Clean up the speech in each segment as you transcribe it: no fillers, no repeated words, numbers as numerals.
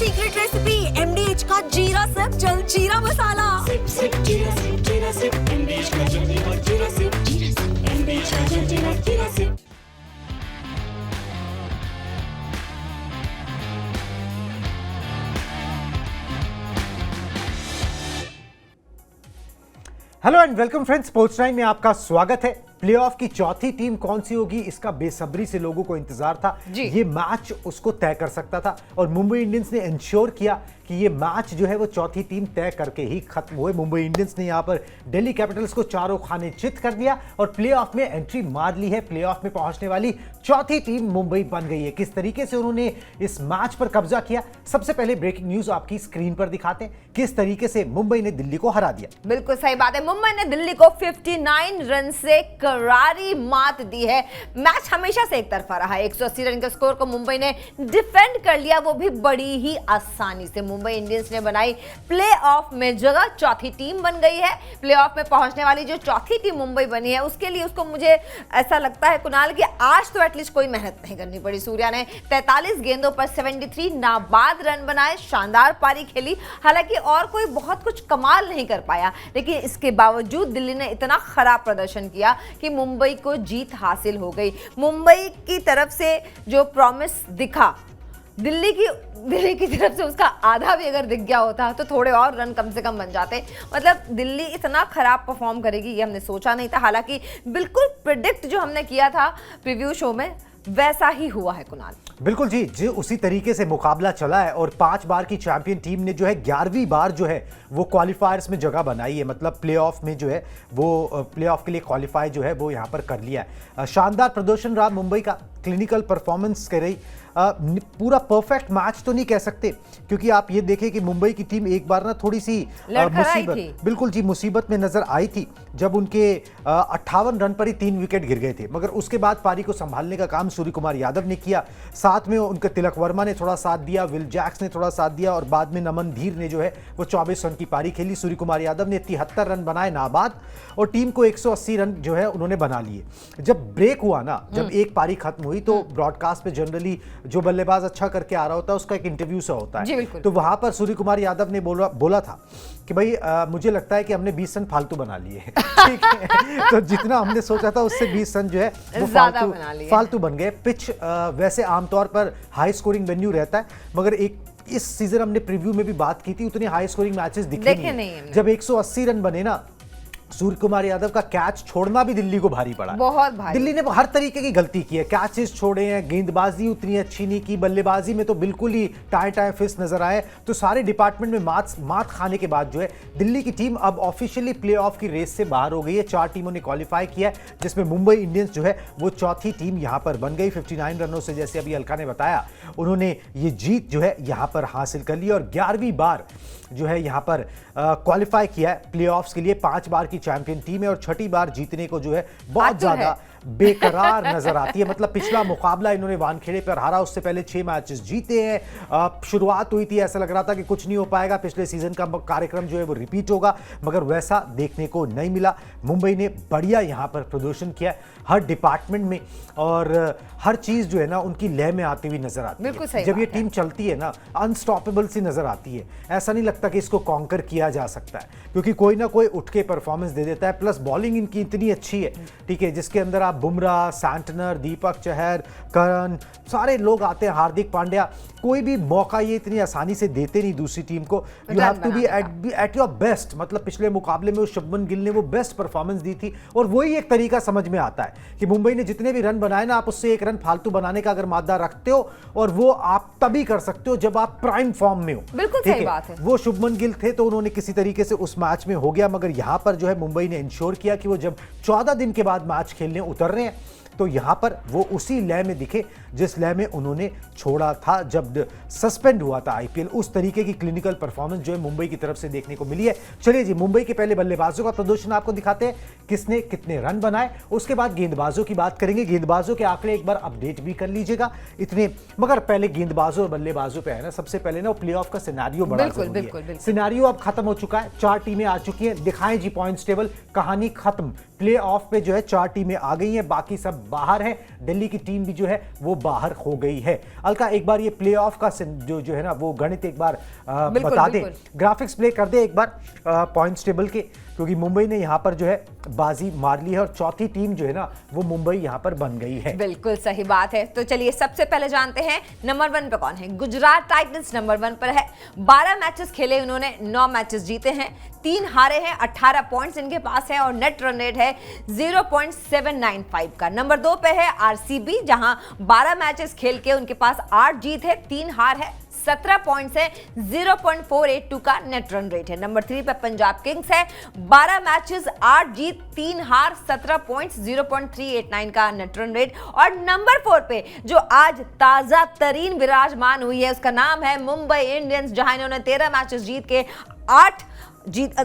Secret recipe MDH का जीरा sip जल जीरा मसाला। सिप सिप जीरा सिप MDH का जल जीरा सिप MDH का जल जीरा sip. Hello and welcome friends, sports time में आपका स्वागत है। प्लेऑफ की चौथी टीम कौन सी होगी, इसका बेसब्री से लोगों को इंतजार था। ये मैच उसको तय कर सकता था और मुंबई इंडियंस ने इंश्योर किया कि ये मैच जो है वो चौथी टीम तय करके ही खत्म हुए। मुंबई इंडियंस ने यहां पर दिल्ली कैपिटल्स को चारों खाने चित कर दिया और प्लेऑफ में एंट्री मार ली है। प्लेऑफ में पहुंचने वाली चौथी टीम मुंबई बन गई है। किस तरीके से उन्होंने इस मैच पर कब्जा किया, सबसे पहले ब्रेकिंग न्यूज आपकी स्क्रीन पर दिखाते हैं। किस तरीके से मुंबई ने दिल्ली को हरा दिया। बिल्कुल सही बात है, मुंबई ने दिल्ली को 59 रन से करारी मात दी है। मैच हमेशा से एक तरफा रहा है। 180 रन के स्कोर को मुंबई ने डिफेंड कर लिया, वो भी बड़ी ही आसानी से। मुंबई इंडियंस ने बनाई प्लेऑफ में जगह, चौथी टीम बन गई है। प्लेऑफ में पहुंचने वाली जो चौथी टीम मुंबई बनी है, उसके लिए उसको मुझे ऐसा लगता है कुणाल कि आज तो एटलीस्ट कोई मेहनत नहीं करनी पड़ी। सूर्या ने 43 गेंदों पर 73 नाबाद रन बनाए, शानदार पारी खेली। हालांकि और कोई बहुत कुछ कमाल नहीं कर पाया, लेकिन इसके बावजूद दिल्ली ने इतना खराब प्रदर्शन किया कि मुंबई को जीत हासिल हो गई। मुंबई की तरफ से जो प्रॉमिस दिखा, दिल्ली की तरफ से उसका आधा भी अगर दिख गया होता तो थोड़े और रन कम से कम बन जाते। मतलब दिल्ली इतना खराब परफॉर्म करेगी ये हमने सोचा नहीं था। हालांकि बिल्कुल प्रिडिक्ट जो हमने किया था प्रीव्यू शो में, वैसा ही हुआ है कुणाल। बिल्कुल जी, जो उसी तरीके से मुकाबला चला है और 5 बार की चैंपियन टीम ने जो है 11वीं बार जो है वो क्वालिफायर्स में जगह बनाई है। मतलब प्लेऑफ में जो है वो प्लेऑफ के लिए क्वालिफाई जो है वो यहाँ पर कर लिया है। शानदार प्रदर्शन रहा मुंबई का, क्लिनिकल परफॉर्मेंस कर रही। पूरा परफेक्ट मैच तो नहीं कह सकते, क्योंकि आप ये देखें कि मुंबई की टीम एक बार ना थोड़ी सी मुसीबत, बिल्कुल जी, मुसीबत में नजर आई थी जब उनके 58 रन पर ही 3 विकेट गिर गए थे। मगर उसके बाद पारी को संभालने का काम सूर्य कुमार यादव ने किया, साथ में उनके तिलक वर्मा ने थोड़ा साथ दिया, विल जैक्स ने थोड़ा साथ दिया और बाद में नमन धीर ने जो है वो 24 रन की पारी खेली। सूर्य कुमार यादव ने 73 रन बनाए नाबाद और टीम को 180 रन जो है उन्होंने बना लिए। जब ब्रेक हुआ ना, जब एक पारी खत्म हुई तो ब्रॉडकास्ट पे जनरली जो बल्लेबाज अच्छा करके आ रहा होता है उसका एक इंटरव्यू सा होता है। तो वहां पर सूर्य कुमार यादव ने बोला था कि भाई मुझे लगता है कि हमने 20 रन फालतू बना लिए। ठीक है, तो जितना हमने सोचा था उससे 20 रन जो है वो फालतू बन गए। पिच वैसे आमतौर पर हाई स्कोरिंग वेन्यू रहता है, मगर इस सीजन हमने प्रीव्यू में भी बात की थी, उतने हाई स्कोरिंग मैचेस दिखे नहीं। जब 180 रन बने ना, सूर्य कुमार यादव का कैच छोड़ना भी दिल्ली को भारी पड़ा। बहुत भारी। दिल्ली ने हर तरीके की गलती की है, कैचेस छोड़े हैं, गेंदबाजी उतनी अच्छी नहीं की, बल्लेबाजी में तो बिल्कुल ही टाए फिस नजर आए। तो सारे डिपार्टमेंट में मात खाने के बाद जो है दिल्ली की टीम अब ऑफिशियली प्लेऑफ की रेस से बाहर हो गई है। 4 टीमों ने क्वालिफाई किया है, जिसमें मुंबई इंडियंस जो है वो चौथी टीम यहां पर बन गई। 59 रनों से, जैसे अभी अलका ने बताया, उन्होंने ये जीत जो है यहां पर हासिल कर ली और 11वीं बार जो है यहां पर क्वालिफाई किया है प्लेऑफ्स के लिए। 5 बार की चैंपियन टीम है और छठी बार जीतने को जो है बहुत ज्यादा बेकरार नजर आती है। मतलब पिछला मुकाबला इन्होंने वानखेड़े पर हारा, उससे पहले 6 मैचेस जीते हैं। शुरुआत हुई थी, ऐसा लग रहा था कि कुछ नहीं हो पाएगा, पिछले सीजन का कार्यक्रम जो है वो रिपीट होगा, मगर वैसा देखने को नहीं मिला। मुंबई ने बढ़िया यहां पर प्रदर्शन किया हर डिपार्टमेंट में और हर चीज जो है ना उनकी लय में आती हुई नजर आती है। जब ये टीम चलती है ना, अनस्टॉपेबल सी नजर आती है। ऐसा नहीं लगता कि इसको कॉन्कर किया जा सकता है, क्योंकि कोई ना कोई उठ के परफॉर्मेंस दे देता है। प्लस बॉलिंग इनकी इतनी अच्छी है, ठीक है, जिसके अंदर बुमराह, सैंटनर, दीपक चहर, करण, सारे लोग आते हैं, हार्दिक पांड्या, कोई भी मौका ये इतनी आसानी से देते नहीं दूसरी टीम को। You have to be at your best. मतलब पिछले मुकाबले में शुभमन गिल ने वो बेस्ट परफॉर्मेंस दी थी और वही एक तरीका समझ में आता है कि मुंबई ने जितने भी रन बनाए ना, आप उससे 1 रन फालतू बनाने का अगर मादा रखते हो, और वो आप तभी कर सकते हो जब आप प्राइम फॉर्म में हो। बिल्कुल सही बात है। वो शुभमन गिल थे तो उन्होंने किसी तरीके से उस मैच में हो गया, मगर यहां पर जो है मुंबई ने इंश्योर किया कि वो जब 14 दिन के बाद मैच खेलने उतर रहे हैं तो यहां पर वो उसी लय में दिखे जिस लय में उन्होंने छोड़ा था जब सस्पेंड हुआ था आईपीएल। उस तरीके की क्लिनिकल परफॉर्मेंस जो है मुंबई की तरफ से देखने को मिली है। चलिए जी, मुंबई के पहले बल्लेबाजों का प्रदर्शन आपको दिखाते हैं, किसने कितने रन बनाए, उसके बाद गेंदबाजों की बात करेंगे। गेंदबाजों के आंकड़े एक बार अपडेट भी कर लीजिएगा इतने, मगर पहले गेंदबाजों और बल्लेबाजों पे है ना, सबसे पहले ना प्लेऑफ का सिनेरियो बड़ा जरूरी है। सिनेरियो अब खत्म हो चुका है, 4 टीमें आ चुकी हैं। दिखाएं जी पॉइंट्स टेबल, कहानी खत्म। प्लेऑफ पे जो है 4 टीमें आ गई हैं, बाकी सब बाहर है। दिल्ली की टीम भी जो है वो बाहर हो गई है। अलका, एक बार ये प्लेऑफ का जो है ना वो गणित एक बार बता दे, ग्राफिक्स प्ले कर दे एक बार पॉइंट्स टेबल के, क्योंकि मुंबई ने यहाँ पर जो है बाजी मार ली है और चौथी टीम जो है ना वो मुंबई यहाँ पर बन गई है। बिल्कुल सही बात है। तो चलिए सबसे पहले जानते हैं नंबर 1 पे कौन है। गुजरात टाइटंस नंबर 1 पर है। 12 मैचेस खेले उन्होंने, 9 मैचेस जीते हैं, 3 हारे हैं, 18 पॉइंट्स इनके पास है और नेट रन रेट है 0.795 का। नंबर 2 पे है आरसीबी, जहां 12 मैचेस खेल के उनके पास 8 जीत है, 3 हार है, 17 पॉइंट्स है, 0.482 का नेट रन रेट है। नंबर 3 पे पंजाब किंग्स है, 12 मैचेस 8 जीत 3 हार, 17 पॉइंट्स, 0.389 का नेट रन रेट। और नंबर 4 पे जो आज ताजा तरीन विराजमान हुई है उसका नाम है मुंबई इंडियंस, जहां इन्होंने 13 मैचेस जीत के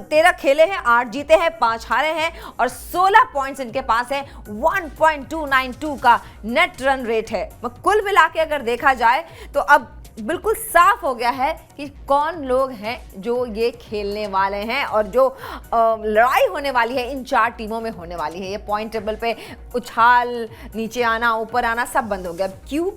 13 खेले हैं, 8 जीते हैं, 5 हारे हैं और 16 पॉइंट्स इनके पास है, 1.292 का नेट रन रेट है। कुल मिला के अगर देखा जाए तो अब बिल्कुल साफ हो गया है कि कौन लोग हैं जो ये खेलने वाले हैं और जो लड़ाई होने वाली है इन 4 टीमों में होने वाली है। ये पॉइंट टेबल पे उछाल, नीचे आना, ऊपर आना सब बंद हो गया। क्यों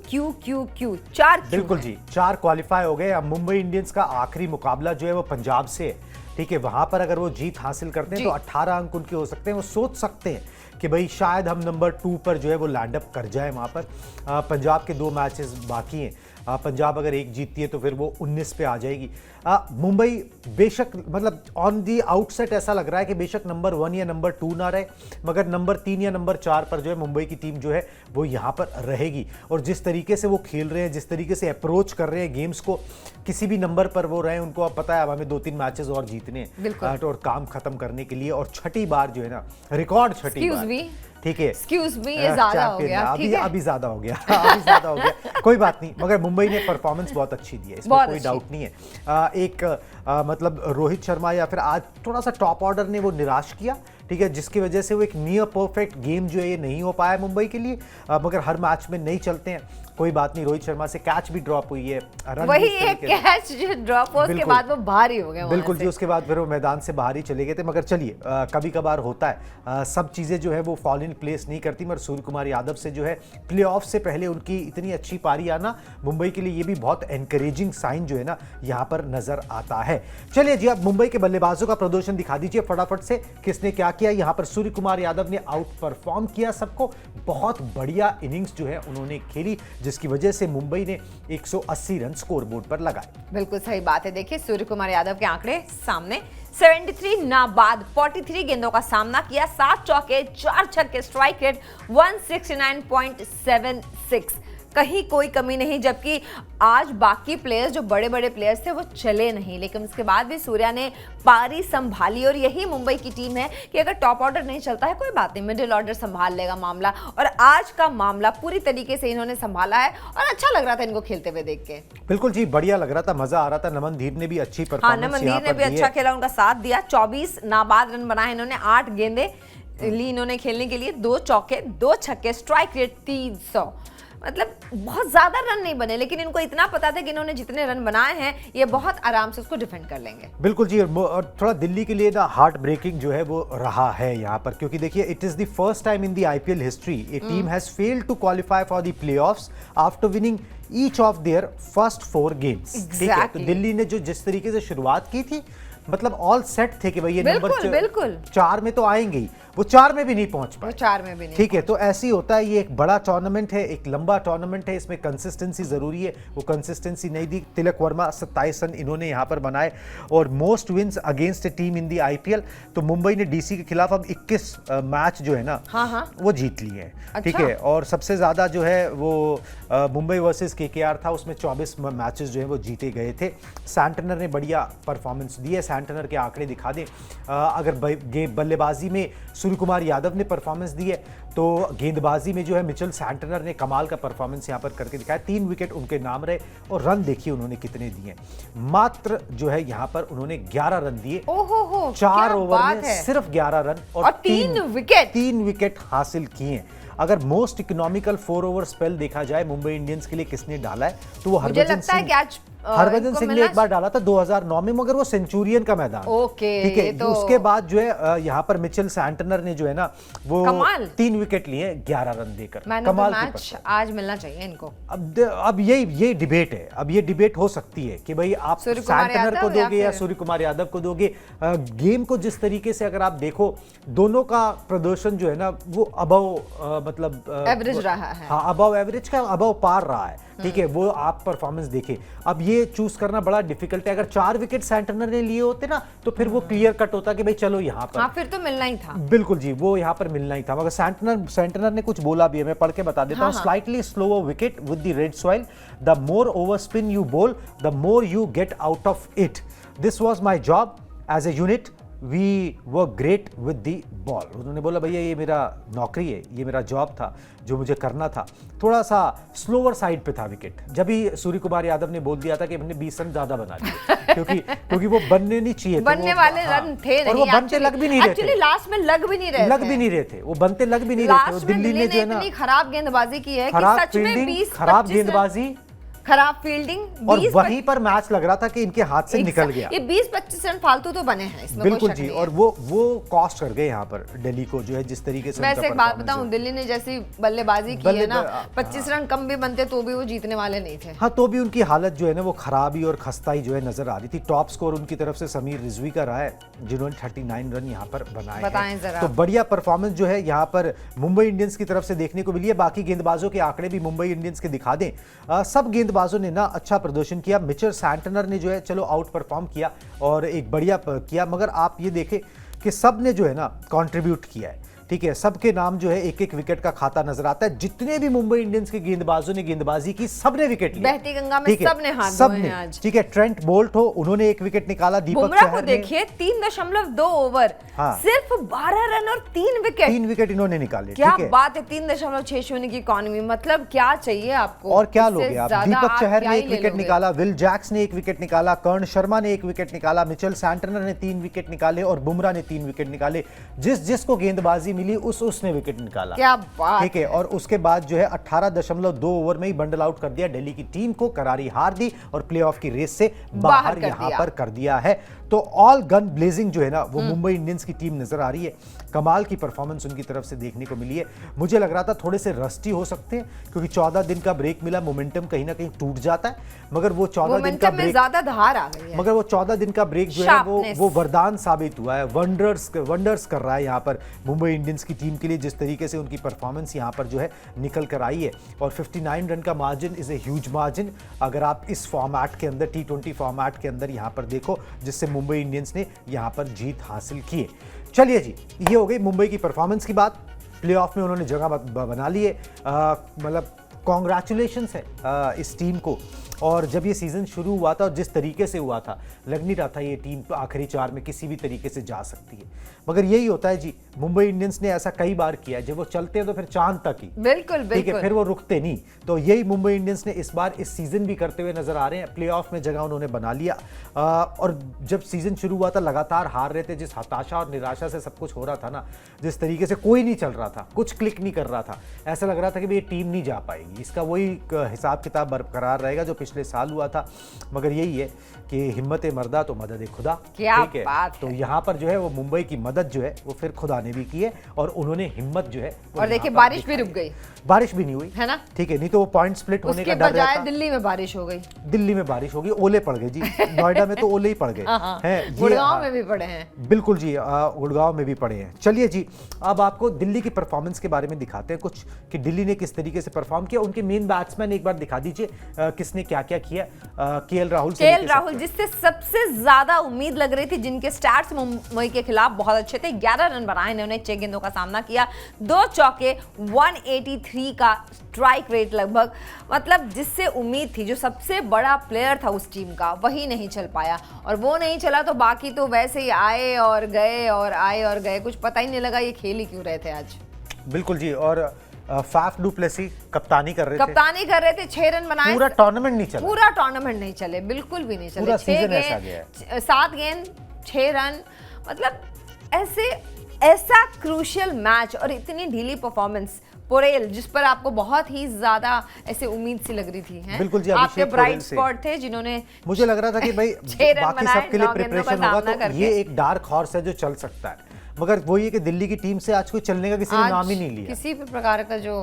4 बिल्कुल जी, 4 क्वालिफाई हो गए। अब मुंबई इंडियंस का आखिरी मुकाबला जो है वो पंजाब से है, ठीक है। वहां पर अगर वो जीत हासिल करते हैं तो 18 अंक उनके हो सकते हैं। वो सोच सकते हैं कि भाई शायद हम नंबर 2 पर जो है वो लैंड अप कर जाए वहाँ पर। पंजाब के 2 मैचेस बाकी हैं। पंजाब अगर 1 जीतती है तो फिर वो 19 पे आ जाएगी। मुंबई बेशक मतलब ऑन दी आउटसेट ऐसा लग रहा है कि बेशक नंबर 1 या नंबर 2 ना रहे, मगर नंबर 3 या नंबर 4 पर जो है मुंबई की टीम जो है वो यहाँ पर रहेगी। और जिस तरीके से वो खेल रहे हैं, जिस तरीके से अप्रोच कर रहे हैं गेम्स को, किसी भी नंबर पर वो रहे, उनको अब पता है अब हमें 2-3 मैचेस और जीतने हैं और काम खत्म करने के लिए। और छठी बार जो है ना, रिकॉर्ड छठी बार, ठीक है, एक्सक्यूज मी, ये ज्यादा हो गया, अभी ज्यादा हो गया, कोई बात नहीं। मगर मुंबई ने परफॉर्मेंस बहुत अच्छी दी है, इसमें कोई डाउट नहीं है। मतलब रोहित शर्मा या फिर आज थोड़ा सा टॉप ऑर्डर ने वो निराश किया, ठीक है, जिसकी वजह से वो एक नियर परफेक्ट गेम जो है ये नहीं हो पाया मुंबई के लिए। मगर हर मैच में नहीं चलते हैं, कोई बात नहीं। रोहित शर्मा से कैच भी ड्रॉप हुई है, वही एक कैच जो ड्रॉप हुआ उसके बाद वो बाहर ही हो गया बिल्कुल जी, उसके बाद फिर वो मैदान से बाहर ही चले गए थे। मगर चलिए कभी कभार होता है, सब चीज़ें जो है वो फॉल इन प्लेस नहीं करती। मगर सूर्य कुमार यादव से जो है प्लेऑफ से पहले उनकी इतनी अच्छी पारी आना मुंबई के लिए ये भी बहुत एनकरेजिंग साइन जो है ना यहाँ पर नजर आता है। चलिए जी, अब मुंबई के बल्लेबाजों का प्रदर्शन दिखा दीजिए फटाफट से, किसने क्या किया। यहाँ पर सूर्य कुमार यादव ने आउट परफॉर्म किया सबको, बहुत बढ़िया इनिंग्स जो है उन्होंने खेली, जिसकी वजह से मुंबई ने 180 रन स्कोरबोर्ड पर लगाए। बिल्कुल सही बात है। देखिए सूर्य कुमार यादव के आंकड़े सामने, 73 नाबाद, 43 गेंदों का सामना किया, 7 चौके, 4 छक्के, स्ट्राइक रेट 169.76, कहीं कोई कमी नहीं। जबकि आज बाकी प्लेयर्स जो बड़े बड़े प्लेयर्स थे वो चले नहीं, लेकिन उसके बाद भी सूर्या ने पारी संभाली। और यही मुंबई की टीम है कि अगर टॉप ऑर्डर नहीं चलता है कोई बात नहीं, मिडिल ऑर्डर संभाल लेगा मामला। और आज का मामला पूरी तरीके से इन्होंने संभाला है और अच्छा लग रहा था इनको खेलते हुए देख के। बिल्कुल जी, बढ़िया लग रहा था, मजा आ रहा था। नमनदीप ने भी अच्छी परफॉर्मेंस नमनदीप ने भी अच्छा खेला, उनका साथ दिया। 24 नाबाद रन बनाए इन्होंने, 8 गेंदे ली इन्होंने खेलने के लिए, 2 चौके, 2 छक्के, स्ट्राइक रेट 300। मतलब बहुत ज्यादा रन नहीं बने, लेकिन इनको इतना पता था कि इन्होंने जितने रन बनाए हैं ये बहुत आराम से उसको डिफेंड कर लेंगे। बिल्कुल जी, और थोड़ा दिल्ली के लिए ना हार्ट ब्रेकिंग जो है वो रहा है यहाँ पर, क्योंकि देखिए it is the first time in the IPL history a team has failed to qualify for the playoffs after winning each of their first 4 games. ठीक है, तो दिल्ली ने जो जिस तरीके से शुरुआत की थी, मतलब ऑल सेट थे कि भाई ये नंबर 4 में तो आएंगे ही, वो 4 में भी नहीं पहुंच पाए, 4 में भी नहीं। ठीक है, तो ऐसे ही होता है। ये एक बड़ा टूर्नामेंट है, एक लंबा टूर्नामेंट है, इसमें कंसिस्टेंसी जरूरी है, वो कंसिस्टेंसी नहीं दी। तिलक वर्मा 27 रन इन्होंने यहाँ पर बनाए और most wins against a team in the IPL. तो मुंबई ने डीसी के खिलाफ अब 21 मैच जो है ना वो जीत लिए हैं। अच्छा। ठीक है, और सबसे ज्यादा जो है वो मुंबई वर्सेस केकेआर था, उसमें 24 मैचेस जो है वो जीते गए थे। सैंटनर ने बढ़िया परफॉर्मेंस दी है, सैंटनर के आंकड़े दिखा दें। अगर बल्लेबाजी में सूर्य कुमार यादव ने परफॉर्मेंस दी है, तो गेंदबाजी में जो है मिचेल सैंटनर ने कमाल का परफॉर्मेंस यहां पर करके दिखाया। 3 विकेट उनके नाम रहे और रन देखिए उन्होंने कितने दिए, मात्र जो है यहां पर उन्होंने 11 रन दिए। 4 ओवर में सिर्फ 11 रन और 3 विकेट हासिल किए। अगर मोस्ट इकोनॉमिकल 4 ओवर स्पेल देखा जाए मुंबई इंडियंस के लिए किसने डाला है तो वो मुझे लगता है कि आज हरभजन इनको सिंह ने मिलना एक बार डाला था 2009 में, मगर वो सेंचुरियन का मैदान। ओके, ठीक है। तो उसके बाद जो है यहाँ पर मिचेल सैंटनर ने जो है ना वो कमाल। 3 विकेट लिए 11 रन देकर। मैन ऑफ द कमाल की मैच परफॉर्मेंस। आज मिलना चाहिए इनको। अब ये डिबेट है, अब ये डिबेट हो सकती है कि भाई आप सूर्य कुमार सैंटनर को यादव या दोगे या फिर- सूर्य कुमार यादव को दोगे। गेम को जिस तरीके से अगर आप देखो, दोनों का प्रदर्शन जो है ना वो अबव मतलब एवरेज रहा है। हाँ, अबव एवरेज का अबव पार रहा है। ठीक है, वो आप परफॉर्मेंस देखे। अब ये चूज करना बड़ा डिफिकल्ट है। अगर 4 विकेट सैंटनर ने लिए होते ना तो फिर वो क्लियर कट होता कि भाई चलो यहाँ पर। हाँ, फिर तो मिलना ही था। बिल्कुल जी, वो यहाँ पर मिलना ही था। मगर सैंटनर ने कुछ बोला भी है, मैं पढ़ के बता देता हूँ। Slightly slower wicket with the red soil, the more over spin you bowl the more you get out of it, this was my job as a unit, we were great with the ball. उन्होंने बोला भैया ये मेरा नौकरी है, ये मेरा job था जो मुझे करना था। थोड़ा सा स्लोअर साइड पे था विकेट। जब भी सूर्य कुमार यादव ने बोल दिया था कि हमने 20 रन ज्यादा बना लिए क्योंकि वो बनने नहीं चाहिए थे, बनने वाले हाँ, रन थे नहीं। और वो बनते लग भी नहीं रहे एक्चुअली थे, लास्ट में लग भी नहीं रहे लग भी नहीं रहे थे, वो बनते लग भी नहीं रहे थे। लास्ट में दिल्ली ने जो है ना इतनी खराब गेंदबाजी की है कि खराब सच में फील्डिंग, 20 खराब 25 रन- गेंदबाजी, खराब फील्डिंग, और वहीं पर मैच लग रहा था कि इनके हाथ से निकल गया। ये 20-25 रन फालतू तो बने हैं, इसमें बिल्कुल कोई शक जी। नहीं है। और वो कॉस्ट कर गए यहाँ पर दिल्ली को, जो है जिस तरीके से वैसे उनका एक बात performance बताऊं, है। दिल्ली ने जैसी बल्लेबाजी की है ना, 25 रन कम भी बनते तो भी वो जीतने वाले नहीं थे। हाँ, तो भी उनकी हालत जो है ना वो खराबी और खस्ताई जो है नजर आ रही थी। टॉप स्कोर उनकी तरफ से समीर रिजवी का रहा है, जिन्होंने 39 रन यहाँ पर बनाए बताएं हैं। जरा। तो बढ़िया परफॉर्मेंस जो है यहाँ पर मुंबई इंडियंस की तरफ से देखने को मिली है। बाकी गेंदबाजों के आंकड़े भी मुंबई इंडियंस के दिखा दें। सब गेंदबाजों ने ना अच्छा प्रदर्शन किया। मिचेल सैंटनर ने जो है चलो आउट परफॉर्म किया और एक बढ़िया किया, मगर आप ये देखें कि सब ने जो है ना कंट्रीब्यूट किया है। ठीक है, सबके नाम जो है एक एक विकेट का खाता नजर आता है। जितने भी मुंबई इंडियंस के गेंदबाजों ने गेंदबाजी की, सबने विकेट लिया। बहती गंगा में ठीक है, सबने हाथ धोए सबने। हैं आज। ठीक है, ट्रेंट बोल्ट हो, उन्होंने एक विकेट निकाला। दीपक बुमराह को चहर ने देखिए, 3.2 ओवर, हाँ। सिर्फ 12 रन और 3 विकेट। 3 विकेट इन्होंने निकाले। क्या ठीक है, बात है, 3.60 की इकोनॉमी, मतलब क्या चाहिए आपको और क्या इससे लोगे आप। ज्यादा दीपक चहर क्या ने ही एक ले विकेट लोगे? निकाला, विल जैक्स ने एक विकेट निकाला, कर्ण शर्मा ने एक विकेट निकाला, मिचेल सैंटनर ने 3 विकेट निकाले और बुमराह ने 3 विकेट निकाले। जिसको गेंदबाजी मिली उसने विकेट निकाला। क्या बात ठीक है, और उसके बाद जो है 18.2 ओवर में ही बंडल आउट कर दिया दिल्ली की टीम को, करारी हार दी और प्लेऑफ की रेस से बाहर कर यहां दिया। पर कर दिया है। तो ऑल गन ब्लेजिंग जो है ना वो मुंबई इंडियंस की टीम नजर आ रही है। कमाल की परफॉर्मेंस उनकी तरफ से देखने को मिली है। मुझे लग रहा था थोड़े से रस्टी हो सकते हैं क्योंकि 14 दिन का ब्रेक मिला, मोमेंटम कहीं ना कहीं टूट जाता है, मगर वो 14 दिन का मोमेंटम में ब्रेक, ज्यादा धार आ गई है। मगर वो 14 दिन का ब्रेक जो है ना Sharpness। वो वरदान साबित हुआ है। वंडर्स कर रहा है यहाँ पर मुंबई इंडियंस की टीम के लिए, जिस तरीके से उनकी परफॉर्मेंस यहाँ पर जो है निकल कर आई है। और 59 रन का margin is a huge margin अगर आप इस फॉर्मेट के अंदर, T20 फॉर्मेट के अंदर यहाँ पर देखो, जिससे मुंबई इंडियंस ने यहाँ पर जीत हासिल की है। चलिए जी, ये हो गई मुंबई की परफॉर्मेंस की बात। प्लेऑफ में उन्होंने जगह बना ली है, मतलब कॉन्ग्रेचुलेशंस है इस टीम को। और जब ये सीज़न शुरू हुआ था और जिस तरीके से हुआ था, लग नहीं रहा था ये टीम आखिरी 4 में किसी भी तरीके से जा सकती है, मगर यही होता है जी। मुंबई इंडियंस ने ऐसा कई बार किया है, जब वो चलते हैं तो फिर चांद तक ही, बिल्कुल ठीक है, बिल्कुल। फिर वो रुकते नहीं। तो यही मुंबई इंडियंस ने इस बार इस सीजन भी करते हुए नजर आ रहे हैं। प्लेऑफ में जगह उन्होंने बना लिया। और जब सीजन शुरू हुआ था लगातार हार रहे थे, जिस हताशा और निराशा से सब कुछ हो रहा था ना, जिस तरीके से कोई नहीं चल रहा था, कुछ क्लिक नहीं कर रहा था, ऐसा लग रहा था कि ये टीम नहीं जा पाएगी। इसका वही हिसाब किताब बरकरार रहेगा जो पिछले साल हुआ था। मगर यही है कि हिम्मत मर्दा तो मदद खुदा। क्या ठीक है, बात है। तो यहाँ पर जो है वो मुंबई की मदद जो है वो फिर खुदा ने भी की है और उन्होंने हिम्मत जो है वो और देखिए यहाँ पर बारिश भी दिखाई रुक गई, बारिश भी नहीं हुई, है ना? ठीक है, नहीं तो वो पॉइंट स्प्लिट होने उसके का डर बजाय रहता। दिल्ली में बारिश हो गई। दिल्ली में बारिश होगी, ओले पड़ गए जी। नोएडा में तो ओले ही पड़ गए हैं। ये गुड़गांव में भी पड़े हैं। बिल्कुल जी, गुड़गांव में भी पड़े हैं। चलिए जी, अब आपको दिल्ली की परफॉर्मेंस के बारे में दिखाते हैं कुछ कि दिल्ली ने किस तरीके से परफॉर्म किया। उनके मेन बैट्समैन एक बार दिखा दीजिए किसने क्या क्या किया। केएल राहुल से केएल लेके राहुल, सब तक। जिससे सबसे ज्यादा उम्मीद लग रही थी, जिनके स्टार्ट्स मुंबई के खिलाफ बहुत अच्छे थे। 11 रन बनाए इन्होंने, 6 गेंदों का सामना किया, 2 चौके, 183 का स्ट्राइक रेट लगभग। मतलब जिससे उम्मीद थी, जो सबसे बड़ा प्लेयर था उस टीम का, वही नहीं चल पाया। और वो नहीं चला तो बाकी तो वैसे ही आए और गए और आए और गए, कुछ पता ही नहीं लगा ये खेल ही क्यों रहे थे आज। बिल्कुल जी। और फाफ डू प्लेसी कप्तानी कर रहे थे, कप्तानी कर रहे थे, 6 रन बनाए। पूरा टूर्नामेंट नहीं चला, पूरा टूर्नामेंट नहीं चले, बिल्कुल भी नहीं चले। पूरा 6 सीजन ऐसा गया गेंद, 7 गेंद, 6 रन, मतलब ऐसा क्रूशियल मैच और इतनी ढीली परफॉर्मेंस पोरेल, जिस पर आपको बहुत ही ज्यादा ऐसे उम्मीद सी लग रही थी, हैं? बिल्कुल जी, आपके अभिषेक ब्राइट पोरेल से। स्पॉट थे जिन्होंने मुझे लग रहा था कि भाई 6 रन बाकी बनाए, सबके लिए 9 गेंदों का प्रिपरेशन होगा सामना तो करके। ये एक डार्क हॉर्स है जो चल सकता है, मगर वही है कि दिल्ली की टीम से आज कोई चलने का किसी ने आज नाम ही नहीं लिया। किसी भी प्रकार का जो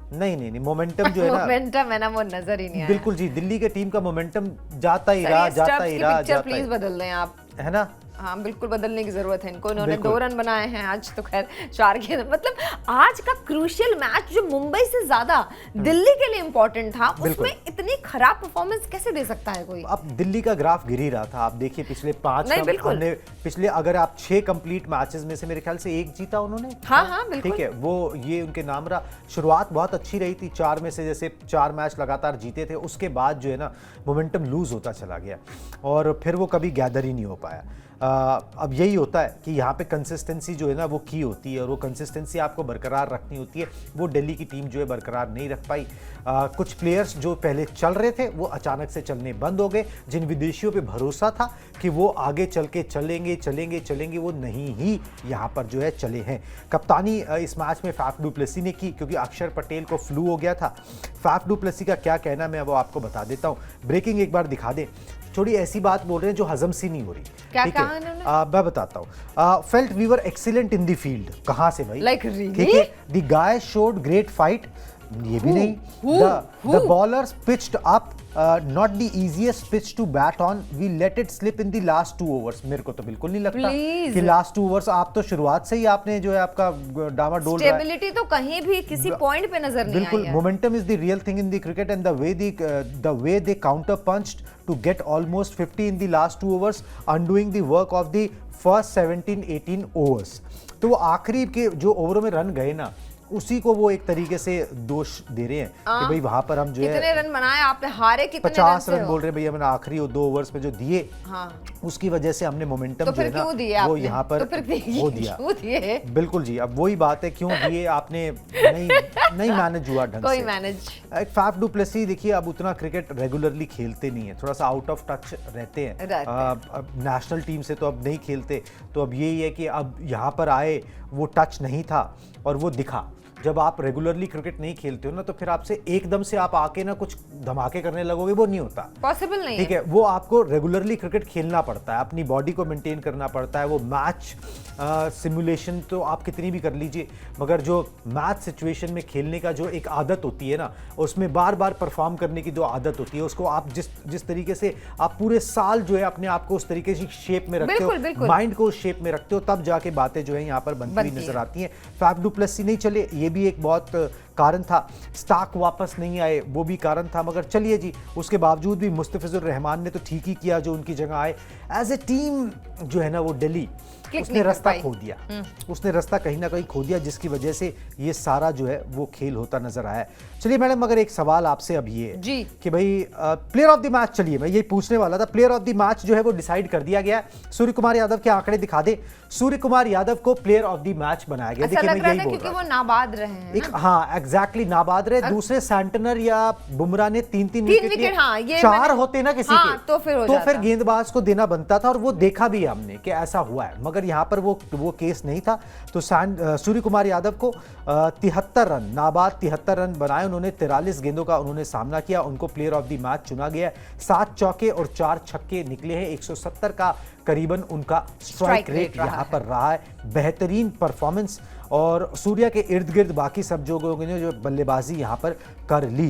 नहीं, मोमेंटम जो है ना, मोमेंटम है ना, वो नजर ही नहीं आया। बिल्कुल जी, दिल्ली के टीम का मोमेंटम जाता ही रहा, जाता ही रहा, जाता प्लीज ही, बदल दें आप। है ना। हाँ, बिल्कुल बदलने की जरूरत है इनको। इन्होंने बिल्कुल। 2 रन बनाए हैं आज, तो खैर 4 गेंद, मतलब आज का क्रूशियल मैच जो मुंबई से ज्यादा दिल्ली के लिए इंपॉर्टेंट था, बिल्कुल। उसमें इतनी खराब परफॉर्मेंस कैसे दे सकता है कोई? अब दिल्ली का ग्राफ गिर ही रहा था। आप देखिए पिछले 5 नहीं, बिल्कुल। पिछले अगर आप 6 कंप्लीट मैचेस में से मेरे ख्याल से 1 जीता उन्होंने। हाँ, बिल्कुल। ठीक है, वो ये उनके नाम रहा। शुरुआत बहुत अच्छी रही थी, 4 में से जैसे 4 मैच लगातार जीते थे, उसके बाद जो है ना मोमेंटम लूज होता चला गया और फिर वो कभी गैदर ही नहीं हो पाया। अब यही होता है कि यहाँ पे कंसिस्टेंसी जो है ना वो की होती है, और वो कंसिस्टेंसी आपको बरकरार रखनी होती है। वो दिल्ली की टीम जो है बरकरार नहीं रख पाई। कुछ प्लेयर्स जो पहले चल रहे थे वो अचानक से चलने बंद हो गए। जिन विदेशियों पे भरोसा था कि वो आगे चल के चलेंगे, वो नहीं ही यहाँ पर जो है चले हैं। कप्तानी इस मैच में फाफ डू प्लेसी ने की, क्योंकि अक्षर पटेल को फ्लू हो गया था। फाफ डू प्लेसी का क्या कहना, मैं वो आपको बता देता हूँ। ब्रेकिंग एक बार दिखा दें। थोड़ी ऐसी बात बोल रहे हैं जो हजम सी नहीं हो रही। क्या ठीक कहा है? इन्होंने? मैं बताता हूँ। Felt we were excellent in the field. कहाँ से भाई? Like really? ठीक है, the guy showed great fight. ये भी नहीं। The bowlers pitched up, not the easiest pitch to bat on, we let it slip in the last 2 overs. मेरे को तो बिल्कुल नहीं लगता Please. कि लास्ट 2 ओवर्स, आप तो शुरुआत से ही आपने जो है आपका डामाडोल रहा है। स्टेबिलिटी तो कहीं भी किसी पॉइंट पे नजर नहीं आई बिल्कुल, है। Momentum is the real thing in the cricket, and the way they counter punched to get almost 50 in the last 2 overs, undoing the work of the first 17-18 overs. तो वो आखिरी के जो ओवरों में रन गए ना, उसी को वो एक तरीके से दोष दे रहे हैं कि भाई वहां पर हम जो है कितने रन बनाए आपने, हारे कितने 50 रन रन से बोल रहे हैं भैया, मैंने आखिरी 2 ओवर्स में जो दिए, हाँ, उसकी वजह से हमने मोमेंटम तो जो है फिर क्यों दिए ना वो आपने? यहाँ पर तो फिर खो दिया। क्यों दिए? बिल्कुल जी, अब वही बात है, क्यों दिए आपने, नहीं मैनेज हुआ ढंग कोई से। मैनेज। एक फाफ डू प्लेसी देखिए अब उतना क्रिकेट रेगुलरली खेलते नहीं है, थोड़ा सा आउट ऑफ टच रहते हैं। अब नेशनल टीम से तो अब नहीं खेलते, तो अब यही है कि अब यहाँ पर आए, वो टच नहीं था और वो दिखा। जब आप रेगुलरली क्रिकेट नहीं खेलते हो ना, तो फिर आपसे एकदम से आप आके ना कुछ धमाके करने लगोगे, वो नहीं होता, पॉसिबल नहीं ठीक है। वो आपको रेगुलरली क्रिकेट खेलना पड़ता है, अपनी बॉडी को मेंटेन करना पड़ता है। वो मैच सिमुलेशन तो आप कितनी भी कर लीजिए, मगर जो मैच सिचुएशन में खेलने का जो एक आदत होती है ना, उसमें बार बार परफॉर्म करने की जो आदत होती है, उसको आप जिस तरीके से आप पूरे साल जो है अपने आप को उस तरीके से शेप में रखते हो, माइंड को उस शेप में रखते हो, तब जाके बातें जो है यहाँ पर बनती हुई नजर आती हैं। फाफ डू प्लेसी नहीं चले, ये भी एक बहुत कारण था। स्टार्क वापस नहीं आए, वो भी कारण था, मगर चलिए जी, उसके बावजूद भी मुस्तफिजुर रहमान ने तो ठीक ही किया जो उनकी जगह आए। एज ए टीम जो है ना वो दिल्ली, उसने रास्ता खो दिया, उसने रास्ता कहीं ना कहीं खो दिया, जिसकी वजह से ये सारा जो है वो खेल होता नजर आया। चलिए मैडम, मगर एक सवाल आपसे अब ये जी कि भाई प्लेयर ऑफ द मैच, चलिए मैं यही पूछने वाला था, प्लेयर ऑफ द मैच जो है वो डिसाइड कर दिया गया। सूर्य कुमार यादव के आंकड़े दिखा दे। सूर्य कुमार यादव को प्लेयर ऑफ द मैच बनाया गया। देखिए, मैं यही बोल रहा हूं, वो नाबाद रहे हैं एक, हाँ एग्जैक्टली नाबाद रहे। दूसरे सैंटनर या बुमराह ने 3-3 विकेट लिए। हाँ, ये 4 होते ना किसी हाँ, के, तो फिर गेंदबाज को देना बनता था, और वो देखा भी हमने कि ऐसा हुआ है, मगर यहाँ पर वो केस नहीं था। तो सूर्य कुमार यादव को 73 रन, नाबाद 73 रन बनाए उन्होंने, 43 गेंदों का उन्होंने सामना किया, उनको प्लेयर ऑफ द मैच चुना गया। 7 चौके और 4 छक्के निकले हैं, 170 का करीबन उनका स्ट्राइक रेट यहाँ पर रहा है। बेहतरीन परफॉर्मेंस, और सूर्या के इर्द गिर्द बाकी सब लोगों ने जो बल्लेबाजी यहाँ पर कर ली।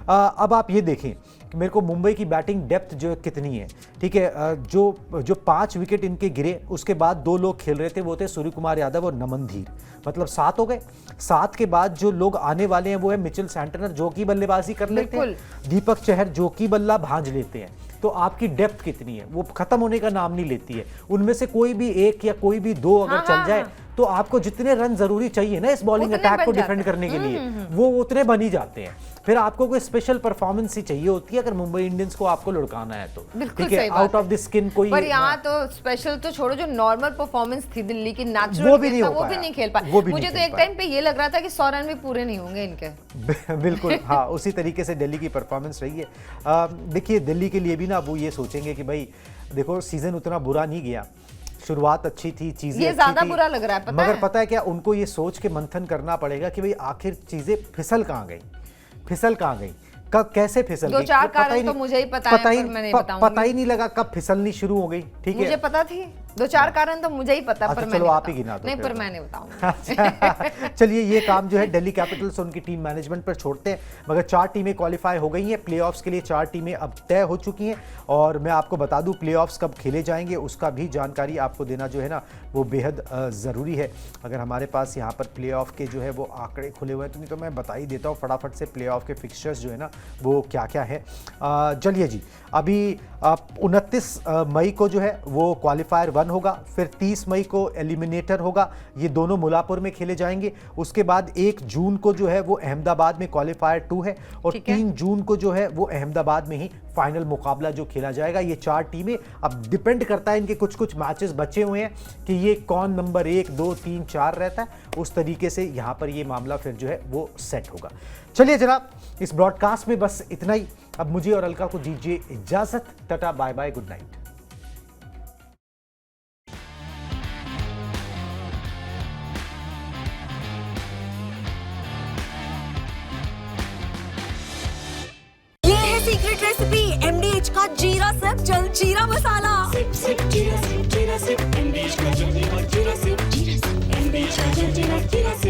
अब आप ये देखें कि मेरे को मुंबई की बैटिंग डेप्थ जो कितनी है, ठीक है। जो 5 विकेट इनके गिरे, उसके बाद 2 लोग खेल रहे थे, वो थे सूर्य कुमार यादव और नमन धीर, मतलब 7 हो गए। 7 के बाद जो लोग आने वाले हैं वो है मिचेल सैंटनर, जो कि बल्लेबाजी कर लेते हैं, दीपक चहर जो कि बल्ला भांज लेते हैं। तो आपकी डेप्थ कितनी है, वो खत्म होने का नाम नहीं लेती है। उनमें से कोई भी एक या कोई भी 2 अगर चल जाए, तो आपको जितने रन जरूरी चाहिए ना इस बॉलिंग अटैक को डिफेंड करने के लिए, वो उतने बन ही जाते हैं। फिर आपको कोई स्पेशल परफॉर्मेंस ही चाहिए होती है अगर मुंबई इंडियंस को आपको लुढ़काना है तो, ठीक है। आउट ऑफ द स्किन कोई, पर यहाँ तो स्पेशल तो छोड़ो, जो नॉर्मल परफॉर्मेंस थी दिल्ली की, नेचुरल वो भी नहीं खेल पाए। मुझे तो एक टाइम पे ये लग रहा था कि 100 रन भी पूरे नहीं होंगे इनके। बिल्कुल हाँ, उसी तरीके से दिल्ली की परफॉर्मेंस रही है। देखिए दिल्ली के लिए भी ना वो ये सोचेंगे कि भाई देखो सीजन उतना बुरा नहीं गया, शुरुआत अच्छी थी, चीजें ये अच्छी ज्यादा थी, बुरा लग रहा है, पता मगर है? पता है क्या, उनको ये सोच के मंथन करना पड़ेगा कि भाई आखिर चीजें फिसल कहाँ गई, फिसल कहाँ गई, कब कैसे फिसल दो गई। चार वो पता ही कारण तो नहीं- मुझे ही पता है, ही पर मैं नहीं प- बताऊंगी। पता ही नहीं लगा कब फिसलनी शुरू हो गई। ठीक है, मुझे पता थी, दो चार कारण तो मुझे ही पता, अच्छा, पर मैं चलो नहीं आप ही बताऊंगी। गिना दो नहीं, फिर पर तो। मैं नहीं बताऊंगी। अच्छा, चलिए ये काम जो है दिल्ली कैपिटल्स उनकी टीम मैनेजमेंट पर छोड़ते हैं। मगर 4 टीमें क्वालिफाई हो गई हैं प्लेऑफ्स के लिए, 4 टीमें अब तय हो चुकी हैं। और मैं आपको बता दूं प्लेऑफ्स कब खेले जाएंगे उसका भी जानकारी आपको देना जो है ना वो बेहद ज़रूरी है। अगर हमारे पास यहाँ पर प्लेऑफ के जो है वो आंकड़े खुले हुए हैं तो नहीं तो मैं बता ही देता हूँ फटाफट से प्लेऑफ के फिक्सचर्स जो है ना वो क्या क्या है। चलिए जी, अभी 29 मई को जो है वो क्वालिफायर 1 होगा, फिर 30 मई को एलिमिनेटर होगा, ये दोनों मुलापुर में खेले जाएंगे। उसके बाद 1 जून को जो है वो अहमदाबाद में क्वालिफायर 2 है, और ठीक है। 3 जून को जो है वो अहमदाबाद में ही फाइनल मुकाबला जो खेला जाएगा। ये 4 टीमें, अब डिपेंड करता है इनके कुछ कुछ मैचेस बचे हुए हैं कि ये कौन नंबर 1, 2, 3, 4 रहता है, उस तरीके से यहाँ पर ये मामला फिर जो है वो सेट होगा। चलिए जनाब, इस ब्रॉडकास्ट में बस इतना ही। अब मुझे और अलका को दीजिए इजाजत, tata bye bye, good night. ये है सीक्रेट रेसिपी MDH का जीरा सिर्फ जलजीरा मसाला। Sip, sip, jeera sip, MDH का जल्दी और जीरा sip, MDH का जल्दी और जीरा sip.